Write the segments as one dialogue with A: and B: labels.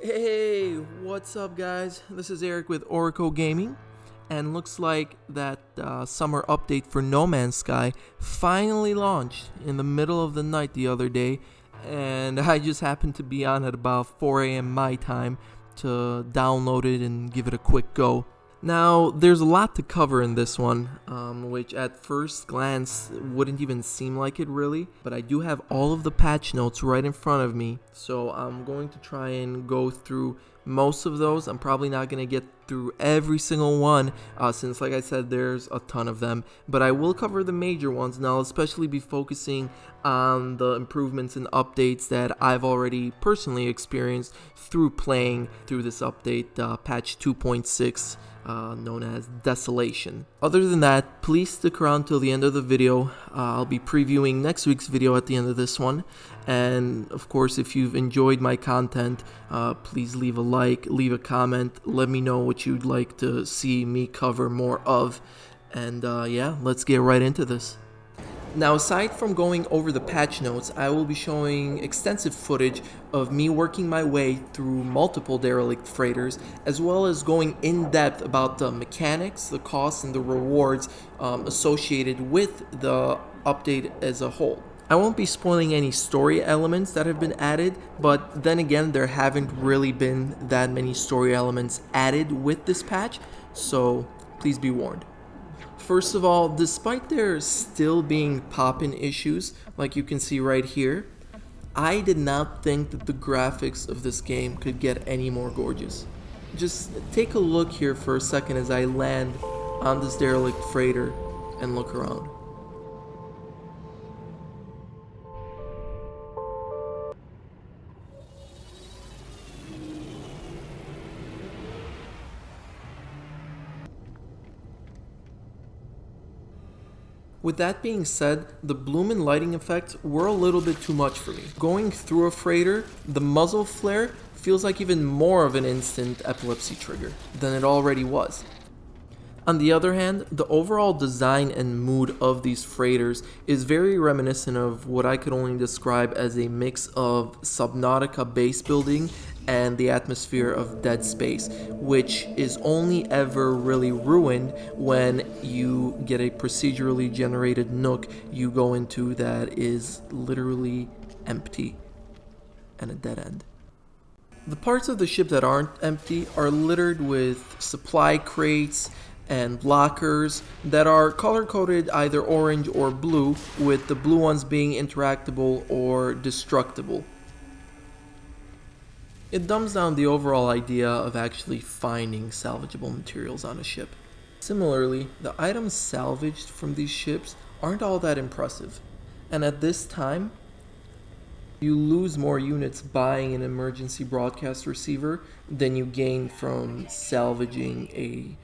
A: Hey, what's up guys? This is Eric with Oracle Gaming, and looks like that summer update for No Man's Sky finally launched in the middle of the night the other day, and I just happened to be on at about 4 a.m. my time to download it and give it a quick go. Now, there's a lot to cover in this one, which at first glance wouldn't even seem like it really, but I do have all of the patch notes right in front of me, so I'm going to try and go through most of those. I'm probably not going to get through every single one, since like I said, there's a ton of them, but I will cover the major ones, and I'll especially be focusing on the improvements and updates that I've already personally experienced through playing through this update, patch 2.6. Known as Desolation. Other than that, please stick around till the end of the video. I'll be previewing next week's video at the end of this one. And of course, if you've enjoyed my content, please leave a like, leave a comment, let me know what you'd like to see me cover more of. And yeah, let's get right into this. Now, aside from going over the patch notes, I will be showing extensive footage of me working my way through multiple derelict freighters, as well as going in depth about the mechanics, the costs, and the rewards associated with the update as a whole. I won't be spoiling any story elements that have been added, but then again, there haven't really been that many story elements added with this patch, so please be warned. First of all, despite there still being pop-in issues, like you can see right here, I did not think that the graphics of this game could get any more gorgeous. Just take a look here for a second as I land on this derelict freighter and look around. With that being said, the bloom and lighting effects were a little bit too much for me. Going through a freighter, the muzzle flare feels like even more of an instant epilepsy trigger than it already was. On the other hand, the overall design and mood of these freighters is very reminiscent of what I could only describe as a mix of Subnautica base building and the atmosphere of Dead Space, which is only ever really ruined when you get a procedurally generated nook you go into that is literally empty and a dead end. The parts of the ship that aren't empty are littered with supply crates and lockers that are color-coded either orange or blue, with the blue ones being interactable or destructible. It dumbs down the overall idea of actually finding salvageable materials on a ship. Similarly, the items salvaged from these ships aren't all that impressive, and at this time, you lose more units buying an emergency broadcast receiver than you gain from salvaging a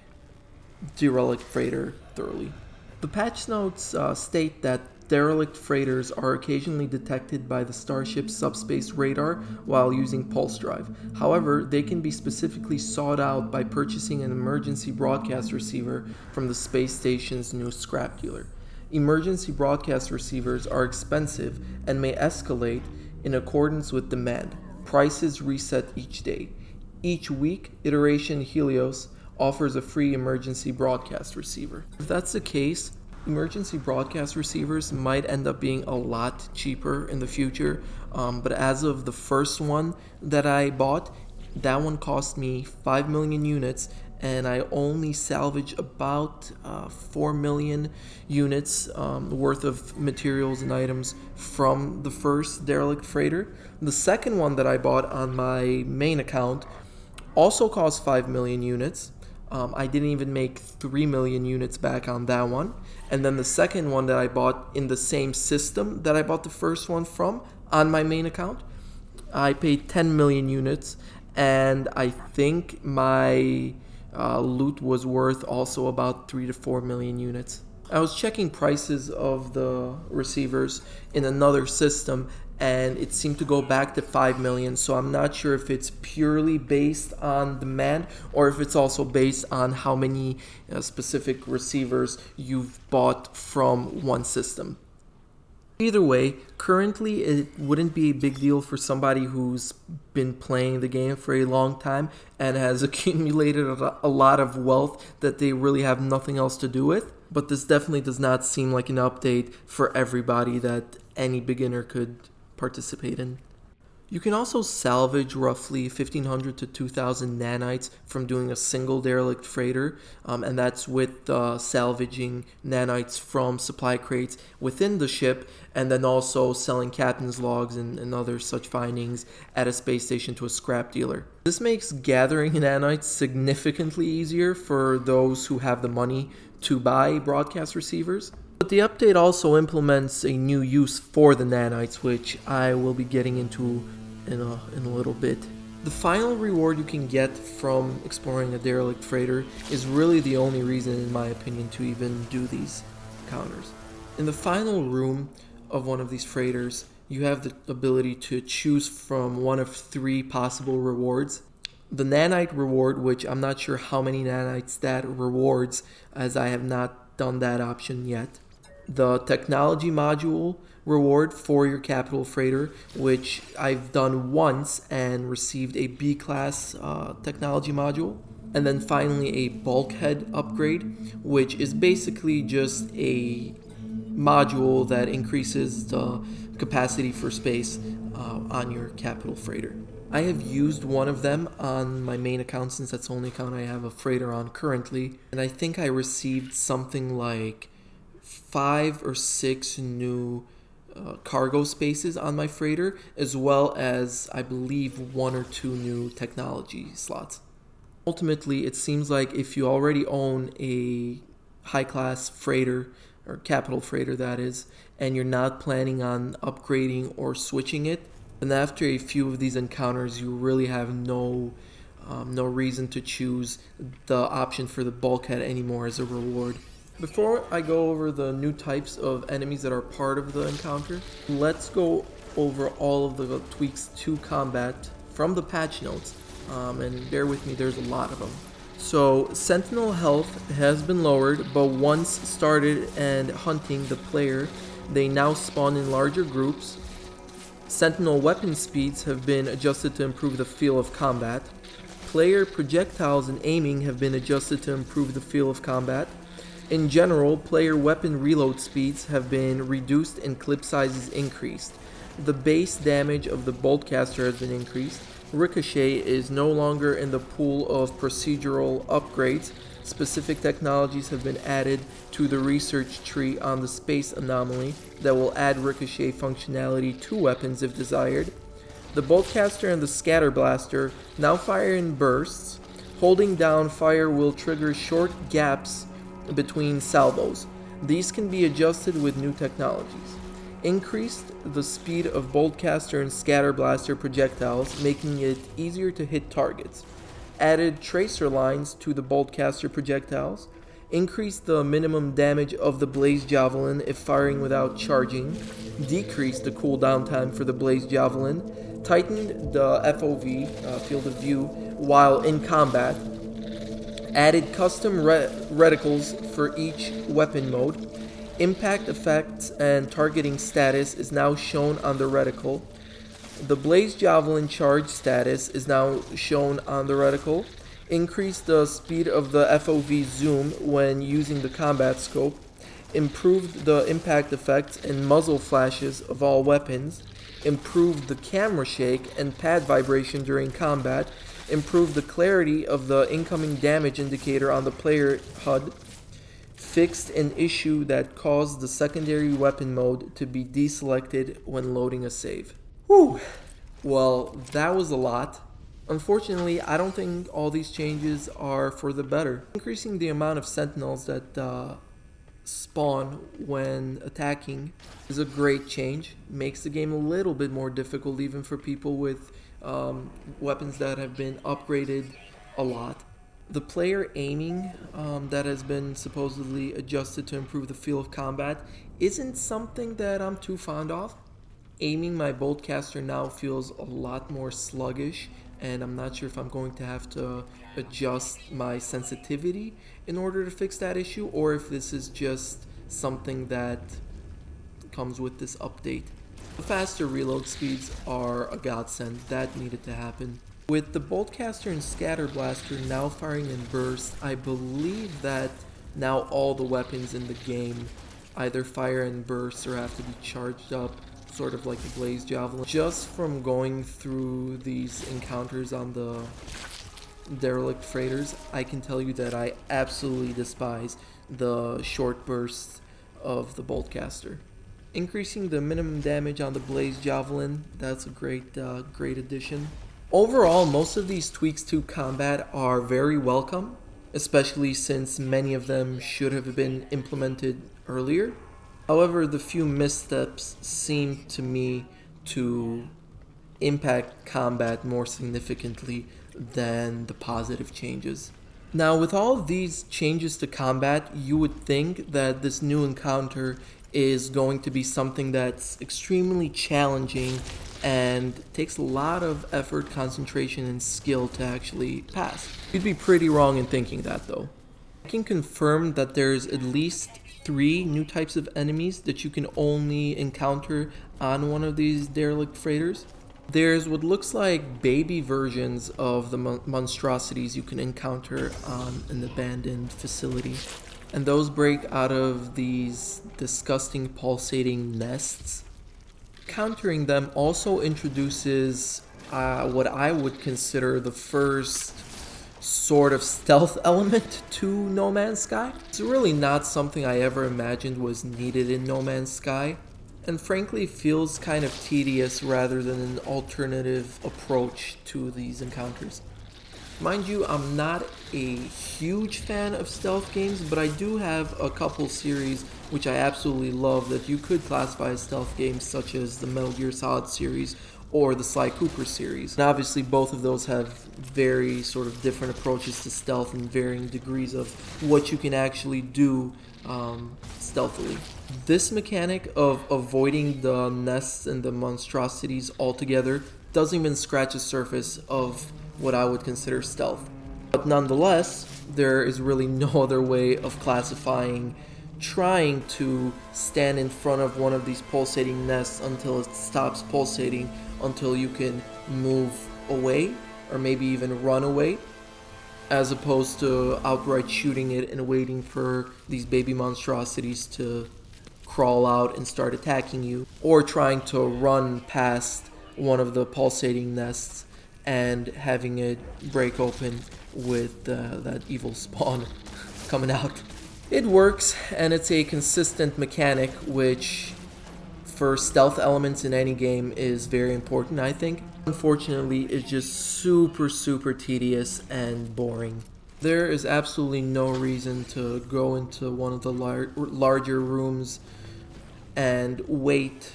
A: derelict freighter thoroughly. The patch notes state that derelict freighters are occasionally detected by the starship's subspace radar while using pulse drive. However, they can be specifically sought out by purchasing an emergency broadcast receiver from the space station's new scrap dealer. Emergency broadcast receivers are expensive and may escalate in accordance with demand. Prices reset each day. Each week, Iteration Helios offers a free emergency broadcast receiver. If that's the case, emergency broadcast receivers might end up being a lot cheaper in the future, but as of the first one that I bought, that one cost me 5 million units, and I only salvaged about 4 million units worth of materials and items from the first derelict freighter. The second one that I bought on my main account also cost 5 million units. I didn't even make 3 million units back on that one. And then the second one that I bought in the same system that I bought the first one from on my main account, I paid 10 million units, and I think my loot was worth also about 3 to 4 million units. I was checking prices of the receivers in another system, and it seemed to go back to 5 million, so I'm not sure if it's purely based on demand or if it's also based on how many specific receivers you've bought from one system. Either way, currently it wouldn't be a big deal for somebody who's been playing the game for a long time and has accumulated a lot of wealth that they really have nothing else to do with. But this definitely does not seem like an update for everybody that any beginner could participate in. You can also salvage roughly 1,500 to 2,000 nanites from doing a single derelict freighter, and that's with salvaging nanites from supply crates within the ship, and then also selling captain's logs and other such findings at a space station to a scrap dealer. This makes gathering nanites significantly easier for those who have the money to buy broadcast receivers. But the update also implements a new use for the nanites, which I will be getting into in a little bit. The final reward you can get from exploring a derelict freighter is really the only reason, in my opinion, to even do these encounters. In the final room of one of these freighters, you have the ability to choose from one of 3 possible rewards. The nanite reward, which I'm not sure how many nanites that rewards, as I have not done that option yet. The technology module reward for your capital freighter, which I've done once and received a B-class technology module. And then finally a bulkhead upgrade, which is basically just a module that increases the capacity for space on your capital freighter. I have used one of them on my main account, since that's the only account I have a freighter on currently, and I think I received something like 5 or 6 new cargo spaces on my freighter, as well as I believe 1 or 2 new technology slots. Ultimately, it seems like if you already own a high-class freighter, or capital freighter that is, and you're not planning on upgrading or switching it, then after a few of these encounters you really have no reason to choose the option for the bulkhead anymore as a reward. Before I go over the new types of enemies that are part of the encounter, let's go over all of the tweaks to combat from the patch notes, and bear with me, there's a lot of them. So, Sentinel health has been lowered, but once started and hunting the player, they now spawn in larger groups. Sentinel weapon speeds have been adjusted to improve the feel of combat. Player projectiles and aiming have been adjusted to improve the feel of combat. In general, player weapon reload speeds have been reduced and clip sizes increased. The base damage of the boltcaster has been increased. Ricochet is no longer in the pool of procedural upgrades. Specific technologies have been added to the research tree on the space anomaly that will add ricochet functionality to weapons if desired. The boltcaster and the scatter blaster now fire in bursts. Holding down fire will trigger short gaps between salvos. These can be adjusted with new technologies. Increased the speed of boltcaster and scatter blaster projectiles, making it easier to hit targets. Added tracer lines to the boltcaster projectiles. Increased the minimum damage of the blaze javelin if firing without charging. Decreased the cooldown time for the blaze javelin. Tightened the FOV, field of view, while in combat. Added custom reticles for each weapon mode. Impact effects and targeting status is now shown on the reticle. The Blaze Javelin charge status is now shown on the reticle. Increase the speed of the FOV zoom when using the combat scope. Improved the impact effects and muzzle flashes of all weapons. Improved the camera shake and pad vibration during combat. Improved the clarity of the incoming damage indicator on the player HUD. Fixed an issue that caused the secondary weapon mode to be deselected when loading a save. Whew. Well, that was a lot. Unfortunately, I don't think all these changes are for the better. Increasing the amount of sentinels that spawn when attacking is a great change. Makes the game a little bit more difficult even for people with weapons that have been upgraded a lot. The player aiming that has been supposedly adjusted to improve the feel of combat isn't something that I'm too fond of. Aiming my boltcaster now feels a lot more sluggish, and I'm not sure if I'm going to have to adjust my sensitivity in order to fix that issue, or if this is just something that comes with this update. The faster reload speeds are a godsend. That needed to happen. With the Boltcaster and Scatter Blaster now firing in bursts, I believe that now all the weapons in the game either fire in bursts or have to be charged up, sort of like the Blaze Javelin. Just from going through these encounters on the derelict freighters, I can tell you that I absolutely despise the short bursts of the Boltcaster. Increasing the minimum damage on the Blaze Javelin, that's a great addition. Overall, most of these tweaks to combat are very welcome, especially since many of them should have been implemented earlier. However, the few missteps seem to me to impact combat more significantly than the positive changes. Now, with all of these changes to combat, you would think that this new encounter is going to be something that's extremely challenging and takes a lot of effort, concentration, and skill to actually pass. You'd be pretty wrong in thinking that, though. I can confirm that there's at least 3 new types of enemies that you can only encounter on one of these derelict freighters. There's what looks like baby versions of the monstrosities you can encounter on an abandoned facility. And those break out of these disgusting pulsating nests. Countering them also introduces what I would consider the first sort of stealth element to No Man's Sky. It's really not something I ever imagined was needed in No Man's Sky, and frankly feels kind of tedious rather than an alternative approach to these encounters. Mind you, I'm not a huge fan of stealth games, but I do have a couple series which I absolutely love that you could classify as stealth games, such as the Metal Gear Solid series or the Sly Cooper series. And obviously both of those have very sort of different approaches to stealth and varying degrees of what you can actually do stealthily. This mechanic of avoiding the nests and the monstrosities altogether doesn't even scratch the surface of what I would consider stealth. But nonetheless, there is really no other way of classifying trying to stand in front of one of these pulsating nests until it stops pulsating, until you can move away or maybe even run away, as opposed to outright shooting it and waiting for these baby monstrosities to crawl out and start attacking you, or trying to run past one of the pulsating nests and having it break open with that evil spawn coming out. It works, and it's a consistent mechanic, which for stealth elements in any game is very important, I think. Unfortunately, it's just super tedious and boring. There is absolutely no reason to go into one of the larger rooms and wait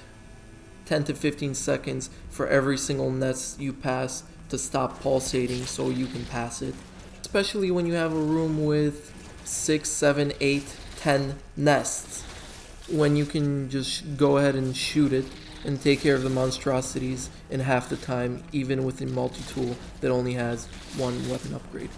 A: 10 to 15 seconds for every single nest you pass to stop pulsating so you can pass it. Especially when you have a room with 6, 7, 8, 10 nests, when you can just go ahead and shoot it and take care of the monstrosities in half the time, even with a multi-tool that only has one weapon upgrade.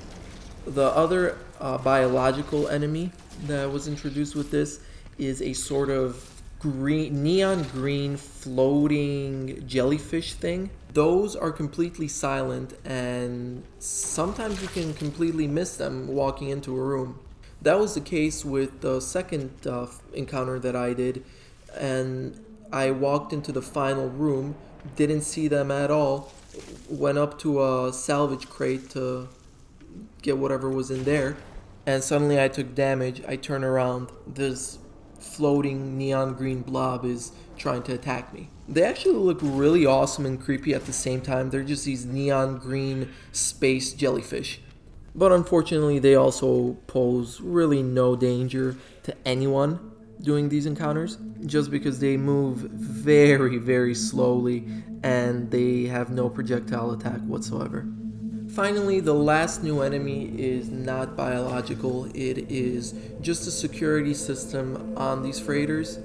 A: The other biological enemy that was introduced with this is a sort of neon green floating jellyfish thing. Those are completely silent, and sometimes you can completely miss them walking into a room. That was the case with the second encounter that I did, and I walked into the final room, didn't see them at all, went up to a salvage crate to get whatever was in there, and suddenly I took damage. I turn around, this floating neon green blob is trying to attack me. They actually look really awesome and creepy at the same time. They're just these neon green space jellyfish. But unfortunately, they also pose really no danger to anyone doing these encounters, just because they move very slowly and they have no projectile attack whatsoever. Finally, the last new enemy is not biological. It is just a security system on these freighters.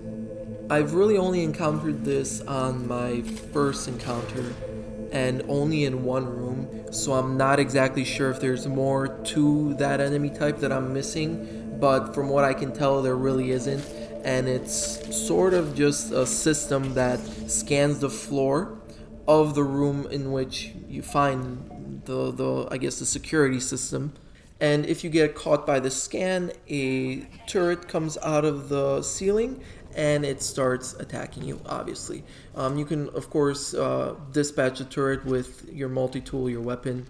A: I've really only encountered this on my first encounter, and only in one room, so I'm not exactly sure if there's more to that enemy type that I'm missing, but from what I can tell, there really isn't, and it's sort of just a system that scans the floor of the room in which you find the I guess the security system. And if you get caught by the scan, a turret comes out of the ceiling and it starts attacking you, obviously. You can, of course, dispatch a turret with your multi-tool, your weapon.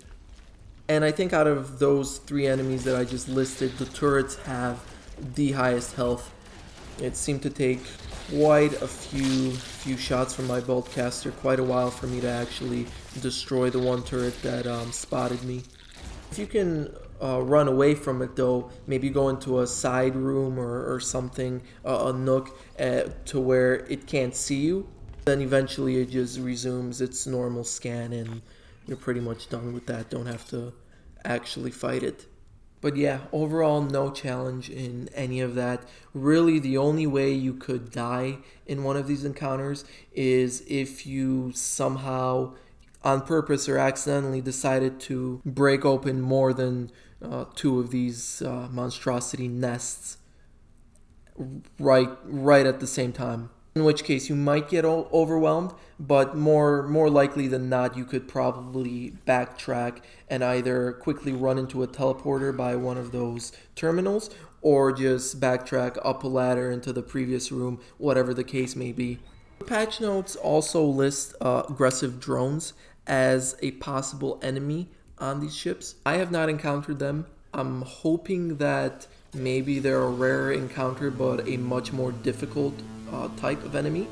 A: And I think out of those three enemies that I just listed, the turrets have the highest health. It seemed to take quite a few shots from my boltcaster, quite a while for me to actually destroy the one turret that spotted me. If you can run away from it though, maybe go into a side room or something, a nook to where it can't see you, then eventually it just resumes its normal scan and you're pretty much done with that. Don't have to actually fight it. But yeah, overall no challenge in any of that. Really the only way you could die in one of these encounters is if you somehow on purpose or accidentally decided to break open more than two of these monstrosity nests right at the same time. In which case you might get overwhelmed, but more likely than not you could probably backtrack and either quickly run into a teleporter by one of those terminals or just backtrack up a ladder into the previous room, whatever the case may be. The patch notes also list aggressive drones as a possible enemy on these ships. I have not encountered them. I'm hoping that maybe they're a rare encounter but a much more difficult type of enemy.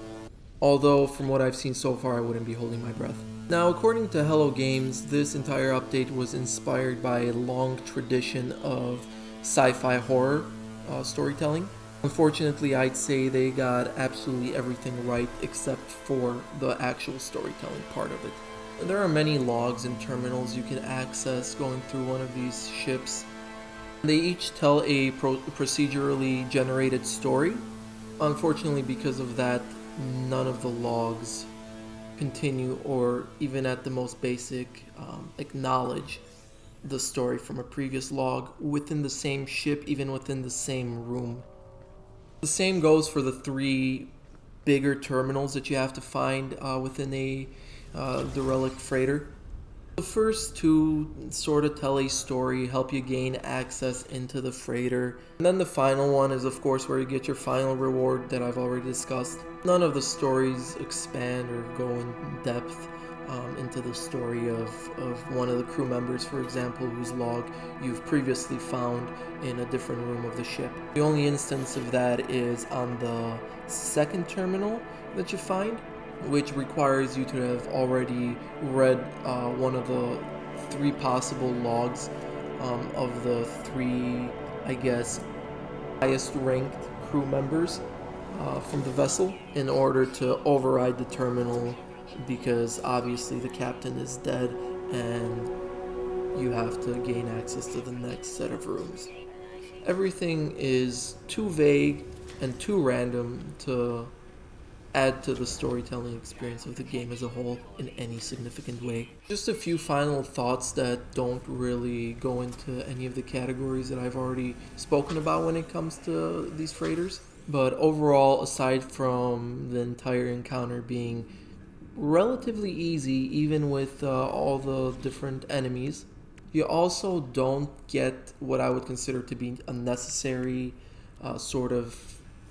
A: Although from what I've seen so far I wouldn't be holding my breath. Now according to Hello Games, this entire update was inspired by a long tradition of sci-fi horror storytelling. Unfortunately, I'd say they got absolutely everything right except for the actual storytelling part of it. There are many logs and terminals you can access going through one of these ships. They each tell a procedurally generated story. Unfortunately, because of that, none of the logs continue or even at the most basic acknowledge the story from a previous log within the same ship, even within the same room. The same goes for the three bigger terminals that you have to find within a derelict freighter. The first two sort of tell a story, help you gain access into the freighter. And then the final one is of course where you get your final reward that I've already discussed. None of the stories expand or go in depth into the story of one of the crew members, for example, whose log you've previously found in a different room of the ship. The only instance of that is on the second terminal that you find, which requires you to have already read one of the three possible logs of the three, I guess, highest ranked crew members from the vessel in order to override the terminal, because obviously the captain is dead and you have to gain access to the next set of rooms. Everything is too vague and too random to add to the storytelling experience of the game as a whole in any significant way. Just a few final thoughts that don't really go into any of the categories that I've already spoken about when it comes to these freighters. But overall, aside from the entire encounter being relatively easy, even with all the different enemies, you also don't get what I would consider to be unnecessary sort of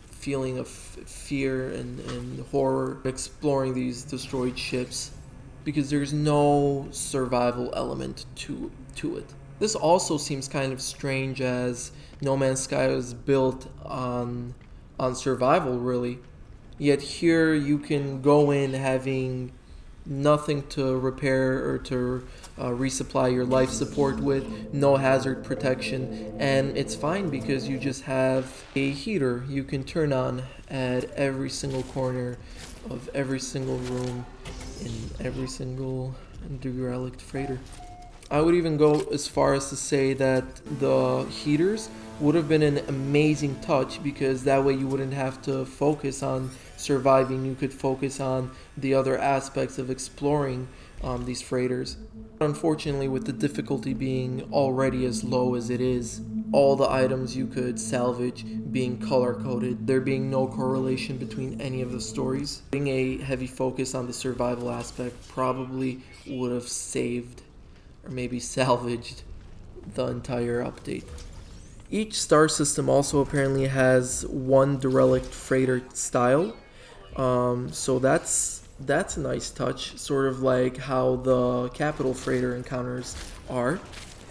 A: feeling of fear and horror exploring these destroyed ships, because there's no survival element to it. This also seems kind of strange, as No Man's Sky was built on survival really, yet here you can go in having nothing to repair or to resupply your life support with, no hazard protection, and it's fine because you just have a heater you can turn on at every single corner of every single room in every single derelict freighter. I would even go as far as to say that the heaters would have been an amazing touch, because that way you wouldn't have to focus on surviving. You could focus on the other aspects of exploring these freighters. Unfortunately, with the difficulty being already as low as it is, all the items you could salvage being color-coded, there being no correlation between any of the stories. Putting a heavy focus on the survival aspect probably would have saved or maybe salvaged the entire update. Each star system also apparently has one derelict freighter style, so that's a nice touch, sort of like how the capital freighter encounters are.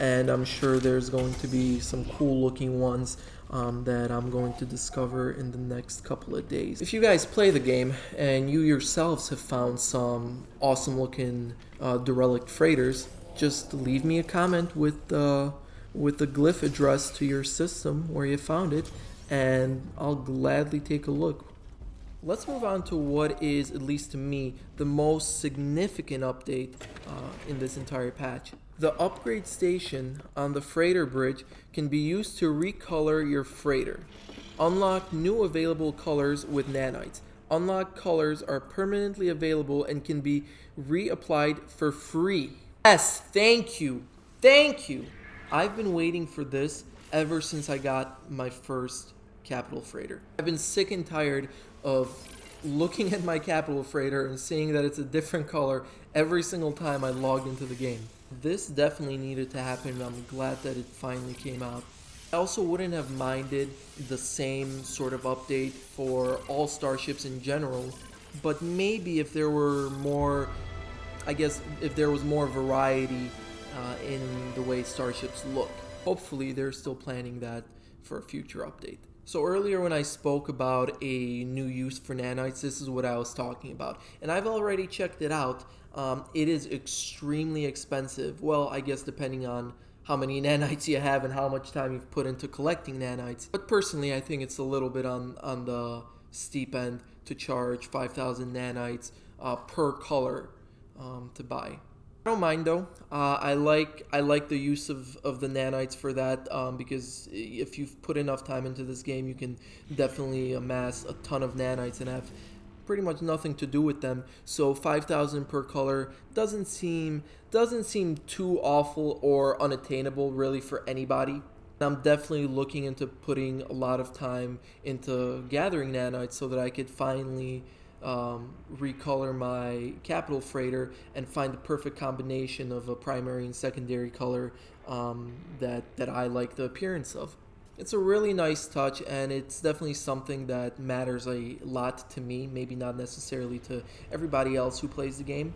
A: And I'm sure there's going to be some cool looking ones that I'm going to discover in the next couple of days. If you guys play the game and you yourselves have found some awesome looking derelict freighters, just leave me a comment with the glyph address to your system where you found it, and I'll gladly take a look. Let's move on to what is, at least to me, the most significant update in this entire patch. The upgrade station on the freighter bridge can be used to recolor your freighter. Unlock new available colors with nanites. Unlocked colors are permanently available and can be reapplied for free. Yes, thank you. Thank you. I've been waiting for this ever since I got my first capital freighter. I've been sick and tired of looking at my capital freighter and seeing that it's a different color every single time I logged into the game. This definitely needed to happen, and I'm glad that it finally came out. I also wouldn't have minded the same sort of update for all starships in general, but maybe if there were more, if there was more variety in the way starships look. Hopefully they're still planning that for a future update. So earlier when I spoke about a new use for nanites, this is what I was talking about. And I've already checked it out. It is extremely expensive. Well, I guess depending on how many nanites you have and how much time you've put into collecting nanites. But personally, I think it's a little bit on the steep end to charge 5,000 nanites per color to buy. I don't mind though. I like the use of the nanites for that because if you've put enough time into this game, you can definitely amass a ton of nanites and have pretty much nothing to do with them. So 5,000 per color doesn't seem too awful or unattainable really for anybody. I'm definitely looking into putting a lot of time into gathering nanites so that I could finally recolor my capital freighter and find the perfect combination of a primary and secondary color that I like the appearance of. It's a really nice touch, and it's definitely something that matters a lot to me, maybe not necessarily to everybody else who plays the game,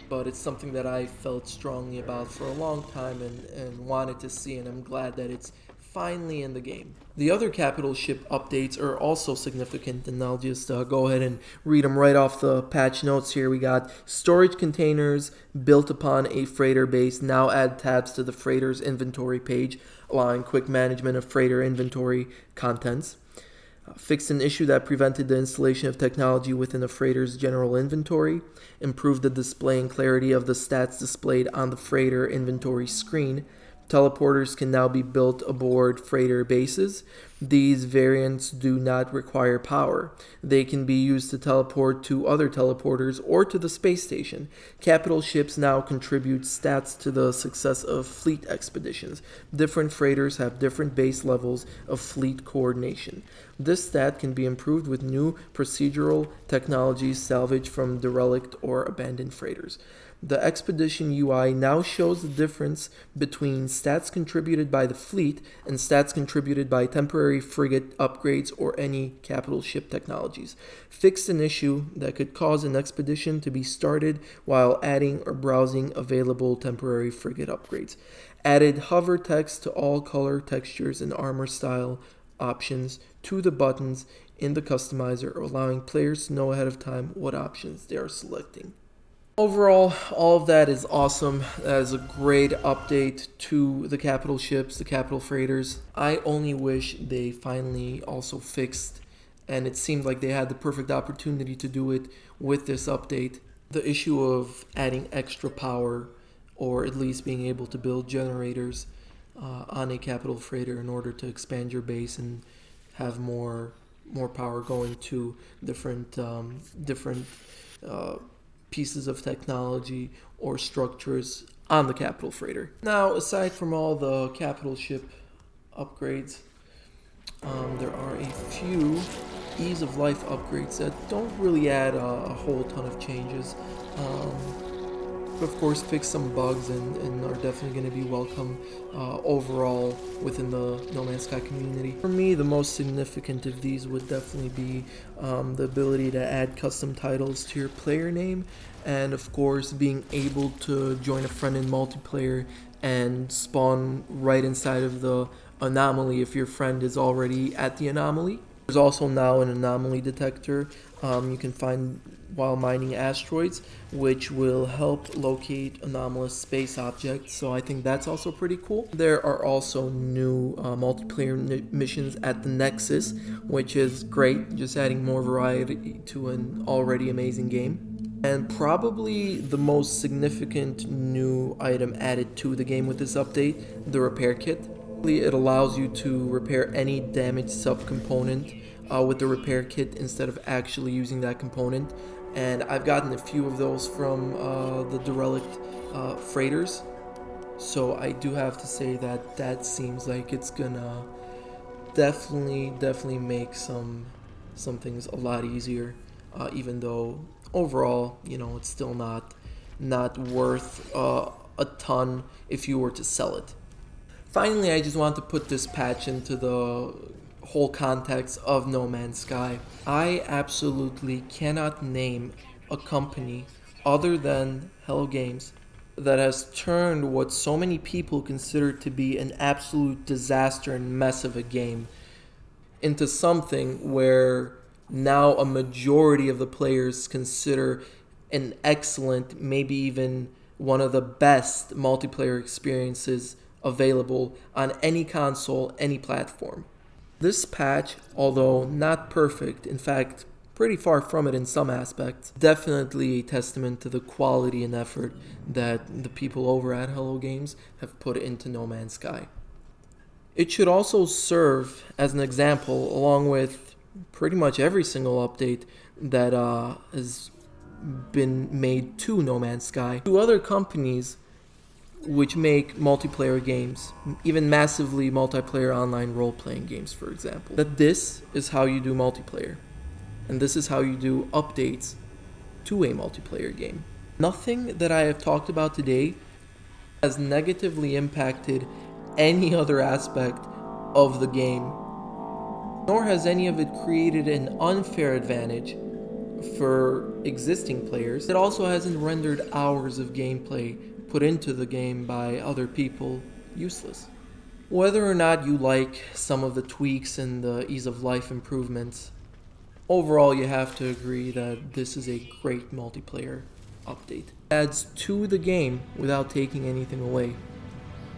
A: but it's something that I felt strongly about for a long time and wanted to see, and I'm glad that it's finally in the game. The other capital ship updates are also significant, and I'll just go ahead and read them right off the patch notes here. We got storage containers built upon a freighter base now add tabs to the freighter's inventory page, allowing quick management of freighter inventory contents. Fixed an issue that prevented the installation of technology within a freighter's general inventory. Improved the display and clarity of the stats displayed on the freighter inventory screen. Teleporters can now be built aboard freighter bases. These variants do not require power. They can be used to teleport to other teleporters or to the space station. Capital ships now contribute stats to the success of fleet expeditions. Different freighters have different base levels of fleet coordination. This stat can be improved with new procedural technologies salvaged from derelict or abandoned freighters. The Expedition UI now shows the difference between stats contributed by the fleet and stats contributed by temporary frigate upgrades or any capital ship technologies. Fixed an issue that could cause an expedition to be started while adding or browsing available temporary frigate upgrades. Added hover text to all color, textures, and armor style options to the buttons in the customizer, allowing players to know ahead of time what options they are selecting. Overall, all of that is awesome. That is a great update to the capital ships, the capital freighters. I only wish they finally also fixed, and it seemed like they had the perfect opportunity to do it with this update, the issue of adding extra power, or at least being able to build generators on a capital freighter in order to expand your base and have more power going to different pieces of technology or structures on the capital freighter. Now, aside from all the capital ship upgrades. There are a few ease of life upgrades that don't really add a whole ton of changes. But of course, fix some bugs and are definitely going to be welcome overall within the No Man's Sky community. For me, the most significant of these would definitely be the ability to add custom titles to your player name, and of course, being able to join a friend in multiplayer and spawn right inside of the anomaly if your friend is already at the anomaly. There's also now an anomaly detector you can find while mining asteroids, which will help locate anomalous space objects, so I think that's also pretty cool. There are also new multiplayer missions at the Nexus, which is great, just adding more variety to an already amazing game. And probably the most significant new item added to the game with this update, the repair kit. It allows you to repair any damaged subcomponent with the repair kit instead of actually using that component. And I've gotten a few of those from the derelict freighters. So I do have to say that that seems like it's gonna definitely make some things a lot easier, even though overall, it's still not worth a ton if you were to sell it. Finally, I just want to put this patch into the whole context of No Man's Sky. I absolutely cannot name a company other than Hello Games that has turned what so many people consider to be an absolute disaster and mess of a game into something where now a majority of the players consider an excellent, maybe even one of the best multiplayer experiences available on any console, any platform. This patch, although not perfect, in fact, pretty far from it in some aspects, definitely a testament to the quality and effort that the people over at Hello Games have put into No Man's Sky. It should also serve as an example, along with pretty much every single update that has been made to No Man's Sky, to other companies which make multiplayer games, even massively multiplayer online role-playing games, for example. That this is how you do multiplayer, and this is how you do updates to a multiplayer game. Nothing that I have talked about today has negatively impacted any other aspect of the game, nor has any of it created an unfair advantage for existing players. It also hasn't rendered hours of gameplay put into the game by other people useless. Whether or not you like some of the tweaks and the ease of life improvements, overall you have to agree that this is a great multiplayer update. It adds to the game without taking anything away,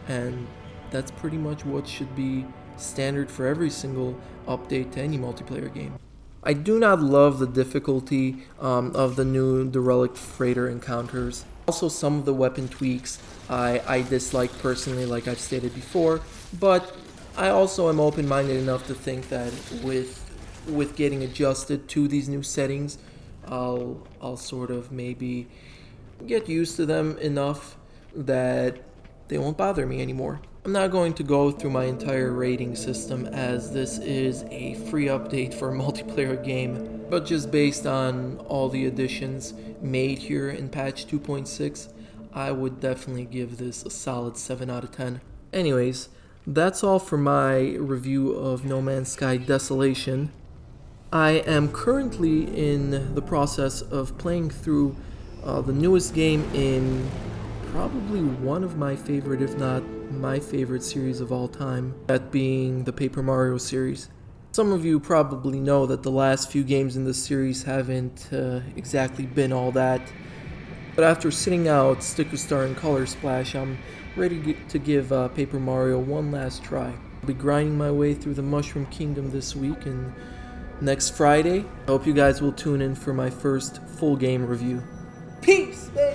A: and that's pretty much what should be standard for every single update to any multiplayer game. I do not love the difficulty of the new derelict freighter encounters. Also, some of the weapon tweaks I dislike personally, like I've stated before, but I also am open-minded enough to think that with getting adjusted to these new settings, I'll sort of maybe get used to them enough that they won't bother me anymore. I'm not going to go through my entire rating system, as this is a free update for a multiplayer game, but just based on all the additions made here in patch 2.6, I would definitely give this a solid 7 out of 10. Anyways, that's all for my review of No Man's Sky Desolation. I am currently in the process of playing through the newest game in probably one of my favorite, if not my favorite series of all time, that being the Paper Mario series. Some of you probably know that the last few games in this series haven't exactly been all that, but after sitting out Sticker Star and Color Splash, I'm ready to give Paper Mario one last try. I'll be grinding my way through the Mushroom Kingdom this week, and next Friday, I hope you guys will tune in for my first full game review. Peace, man!